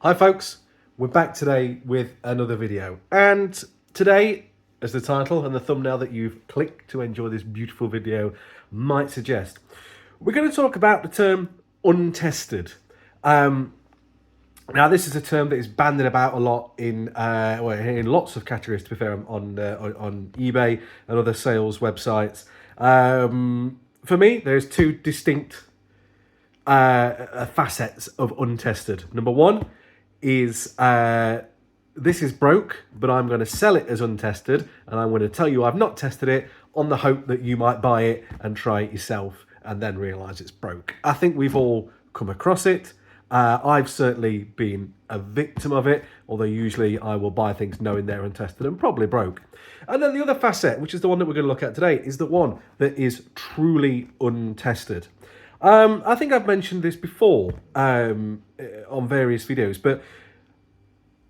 Hi folks, we're back today with another video, and today, as the title and the thumbnail that you've clicked to enjoy this beautiful video might suggest, we're going to talk about the term untested. Now this is a term that is bandied about a lot in lots of categories, to be fair, on eBay and other sales websites. For me, there's two distinct facets of untested. Number one is this is broke, but I'm going to sell it as untested, and I'm going to tell you I've not tested it on the hope that you might buy it and try it yourself and then realise it's broke. I think we've all come across it. I've certainly been a victim of it, although usually I will buy things knowing they're untested and probably broke. And then the other facet, which is the one that we're going to look at today, is the one that is truly untested. I think I've mentioned this before on various videos, but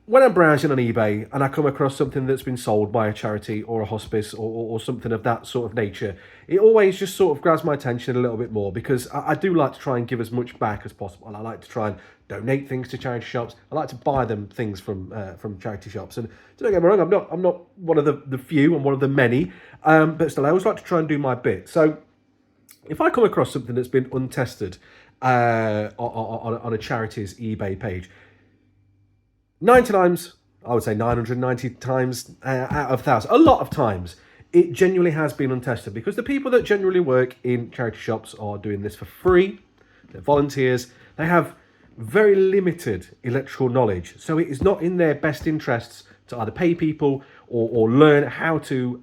when I'm browsing on eBay and I come across something that's been sold by a charity or a hospice or something of that sort of nature, it always just sort of grabs my attention a little bit more, because I do like to try and give as much back as possible. And I like to try and donate things to charity shops. I like to buy them things from charity shops. And don't get me wrong, I'm not one of the few, I'm one of the many, but still I always like to try and do my bit. So if I come across something that's been untested on a charity's eBay page, 90 times, I would say 990 times out of 1,000, a lot of times, it genuinely has been untested, because the people that generally work in charity shops are doing this for free. They're volunteers. They have very limited electrical knowledge. So it is not in their best interests to either pay people or learn how to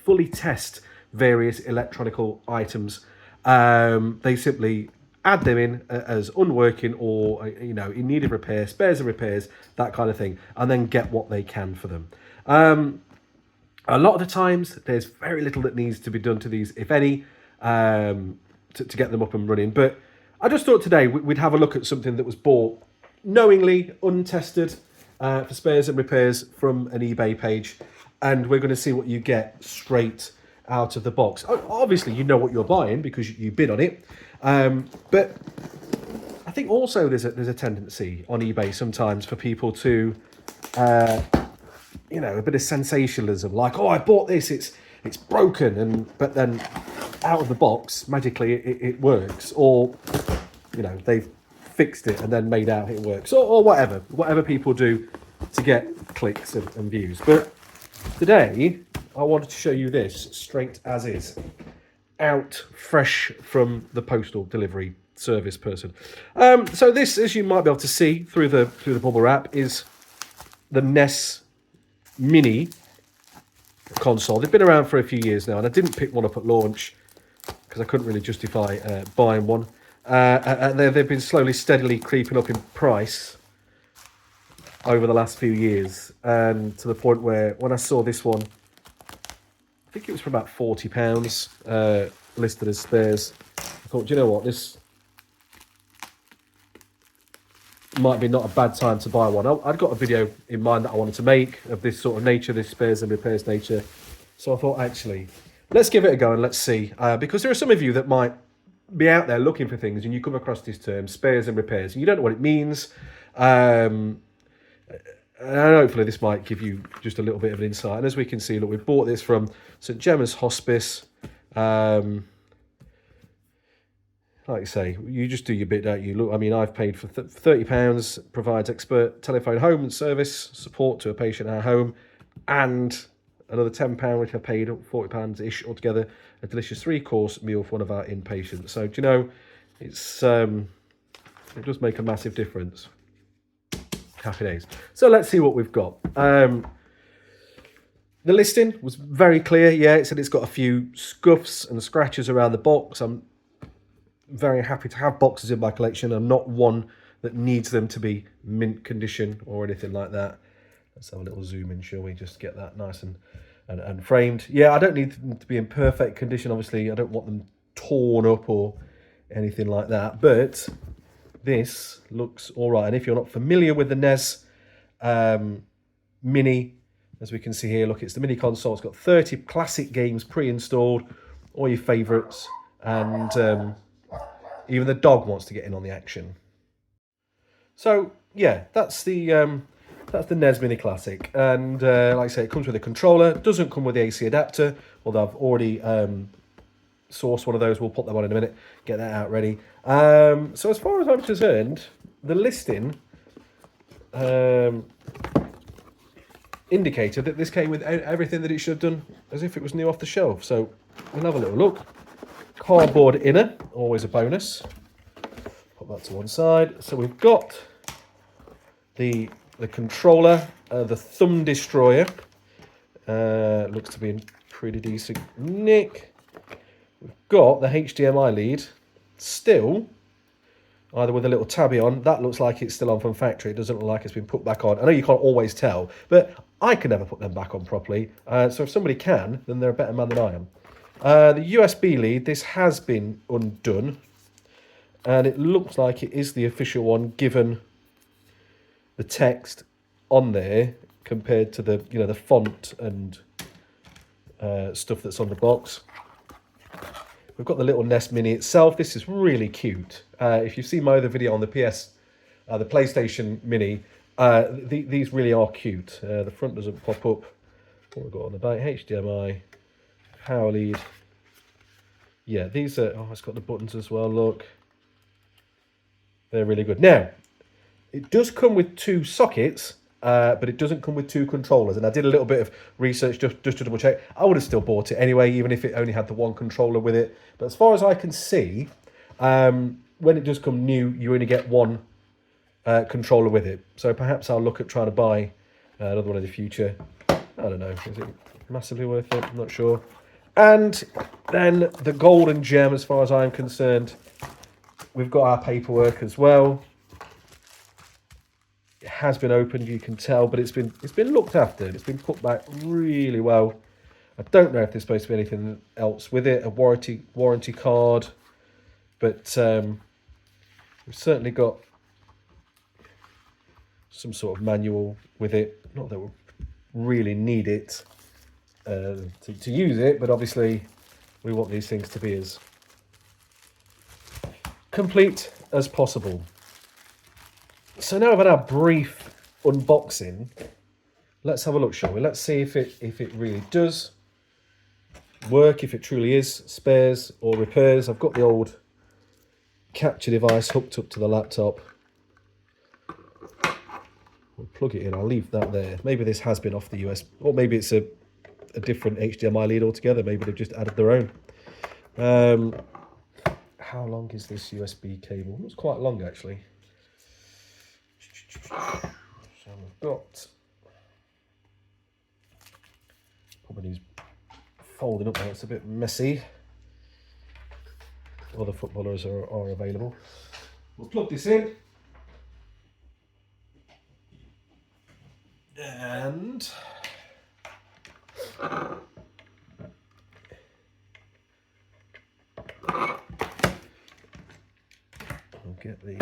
fully test various electronical items. They simply add them in as unworking or, in need of repair, spares and repairs, that kind of thing, and then get what they can for them. A lot of the times, there's very little that needs to be done to these, if any, to get them up and running. But I just thought today we'd have a look at something that was bought knowingly, untested, for spares and repairs from an eBay page, and we're going to see what you get straight out of the box. Obviously, you know what you're buying because you bid on it, but I think also there's a tendency on eBay sometimes for people to, a bit of sensationalism, like, oh, I bought this, it's broken, but then out of the box magically it works, or they've fixed it and then made out it works, or whatever people do to get clicks and views. But today I wanted to show you this straight as is, out fresh from the postal delivery service person. So this, as you might be able to see through the bubble wrap, is the NES Mini console. They've been around for a few years now, and I didn't pick one up at launch because I couldn't really justify buying one. And they've been steadily creeping up in price over the last few years, and to the point where when I saw this one, I think it was for about £40 listed as spares, I thought, do you know what, this might be not a bad time to buy one. I'd got a video in mind that I wanted to make of this sort of nature, this spares and repairs nature. So I thought, actually, let's give it a go and let's see. Because there are some of you that might be out there looking for things and you come across this term, spares and repairs, and you don't know what it means. And hopefully this might give you just a little bit of an insight. And as we can see, look, we bought this from St Gemma's Hospice. Like you say, you just do your bit, don't you? Look, I mean, I've paid for £30, provides expert telephone home and service support to a patient at home, and another £10, which I paid £40-ish altogether, a delicious 3-course meal for one of our inpatients. So, do you know, it's it does make a massive difference. Happy days. So let's see what we've got. The listing was very clear. Yeah, it said it's got a few scuffs and scratches around the box. I'm very happy to have boxes in my collection. I'm not one that needs them to be mint condition or anything like that. Let's have a little zoom in, shall we? Just get that nice and framed. Yeah, I don't need them to be in perfect condition. Obviously, I don't want them torn up or anything like that. But this looks all right. And if you're not familiar with the NES Mini, as we can see here, look, it's the mini console. It's got 30 classic games pre-installed, all your favourites, and even the dog wants to get in on the action. So yeah, that's the NES Mini Classic, and like I say, it comes with a controller. Doesn't come with the AC adapter, although I've already sourced one of those. We'll put them on in a minute. Get that out ready. So as far as I'm concerned, the listing indicated that this came with everything that it should have done, as if it was new off the shelf. So we'll have a little look. Cardboard inner, always a bonus. Put that to one side. So we've got the controller, the thumb destroyer. Looks to be in pretty decent nick. We've got the HDMI lead, still either with a little tabby on. That looks like it's still on from factory. It doesn't look like it's been put back on. I know you can't always tell, but I can never put them back on properly. So if somebody can, then they're a better man than I am. The USB lead, this has been undone, and it looks like it is the official one, given the text on there compared to the the font and stuff that's on the box. We've got the little Nest Mini itself. This is really cute. If you've seen my other video on the the PlayStation Mini, these really are cute. The front doesn't pop up. What we've got on the back, HDMI, power lead. Yeah, these are, oh, it's got the buttons as well, look. They're really good. Now, it does come with 2 sockets, but it doesn't come with 2 controllers. And I did a little bit of research just to double check. I would have still bought it anyway, even if it only had the 1 controller with it. But as far as I can see, when it does come new, you only get 1 controller with it. So perhaps I'll look at trying to buy another one in the future. I don't know. Is it massively worth it? I'm not sure. And then the golden gem, as far as I'm concerned, we've got our paperwork as well. It has been opened, you can tell, but it's been looked after. It's been put back really well. I don't know if there's supposed to be anything else with it, a warranty card, but we've certainly got some sort of manual with it. Not that we really need it to use it, but obviously we want these things to be as complete as possible. So now I've had our brief unboxing, let's have a look, shall we? Let's see if it really does work, if it truly is spares or repairs. I've got the old capture device hooked up to the laptop. We'll plug it in, I'll leave that there. Maybe this has been off the US, or maybe it's a different HDMI lead altogether. Maybe they've just added their own. How long is this USB cable? It's quite long, actually. So we've got, probably needs folding up now, it's a bit messy. Other footballers are available. We'll plug this in. And we'll get the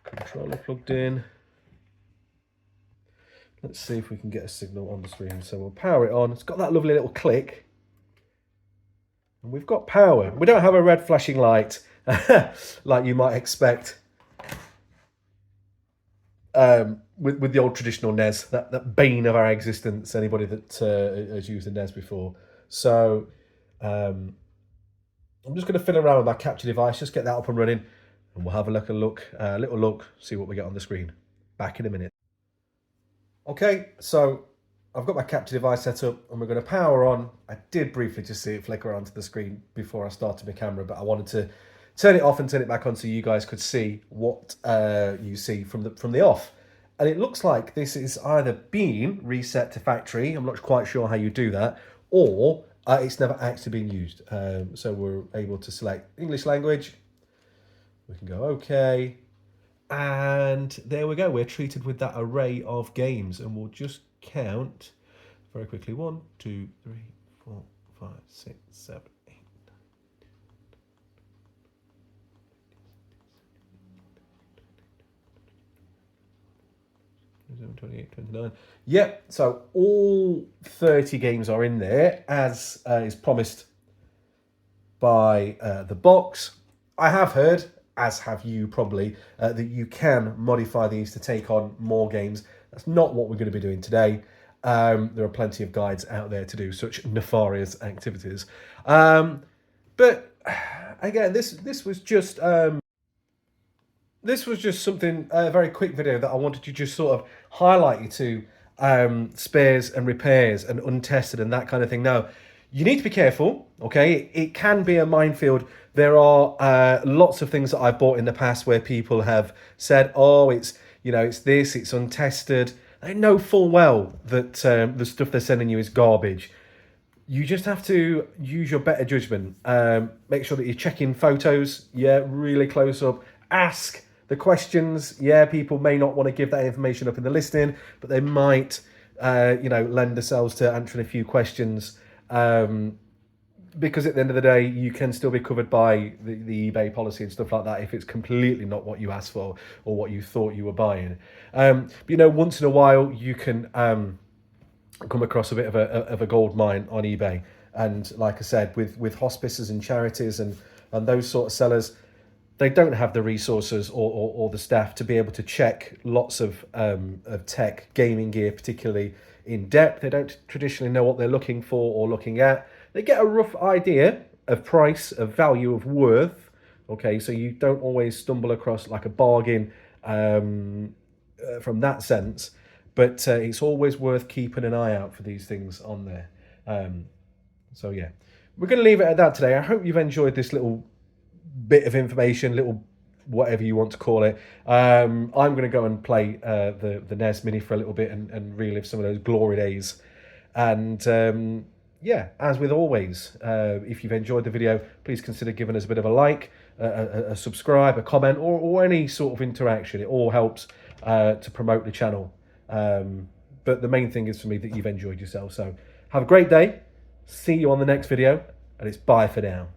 controller plugged in. Let's see if we can get a signal on the screen. So we'll power it on. It's got that lovely little click. And we've got power. We don't have a red flashing light like you might expect with the old traditional NES, that bane of our existence, anybody that has used a NES before. So I'm just going to fiddle around with my capture device, just get that up and running, and we'll have a little look, see what we get on the screen. Back in a minute. Okay, so I've got my capture device set up and we're going to power on. I did briefly just see it flicker onto the screen before I started my camera, but I wanted to turn it off and turn it back on so you guys could see what you see from the off. And it looks like this is either been reset to factory, I'm not quite sure how you do that, or it's never actually been used. So we're able to select English language. We can go OK. And there we go. We're treated with that array of games, and we'll just count very quickly. 1, 2, 3, 4, 5, 6, 7, 8, 9, 28, 29. Yep, so all 30 games are in there, as is promised by the box. I have heard, as have you probably, that you can modify these to take on more games. That's not what we're going to be doing today. There are plenty of guides out there to do such nefarious activities. But again, this was just something, a very quick video that I wanted to just sort of highlight you to spares and repairs and untested and that kind of thing. Now, you need to be careful, okay? It can be a minefield. There are lots of things that I've bought in the past where people have said, oh, it's, you know, it's this, it's untested. They know full well that the stuff they're sending you is garbage. You just have to use your better judgment. Make sure that you're checking photos, yeah, really close up. Ask the questions. Yeah, people may not want to give that information up in the listing, but they might, you know, lend themselves to answering a few questions. Because at the end of the day, you can still be covered by the eBay policy and stuff like that if it's completely not what you asked for or what you thought you were buying. But, you know, once in a while, you can come across a bit of a gold mine on eBay. And like I said, with hospices and charities and those sort of sellers, they don't have the resources or the staff to be able to check lots of tech, gaming gear, particularly in depth. They don't traditionally know what they're looking for or looking at. They get a rough idea of price, of value, of worth. Okay, so you don't always stumble across like a bargain from that sense. But it's always worth keeping an eye out for these things on there. So yeah, we're going to leave it at that today. I hope you've enjoyed this little bit of information, little whatever you want to call it. I'm going to go and play the NES Mini for a little bit and relive some of those glory days. And yeah, as with always, if you've enjoyed the video, please consider giving us a bit of a like, a subscribe, a comment, or any sort of interaction. It all helps to promote the channel. But the main thing is for me that you've enjoyed yourself. So have a great day. See you on the next video, and it's bye for now.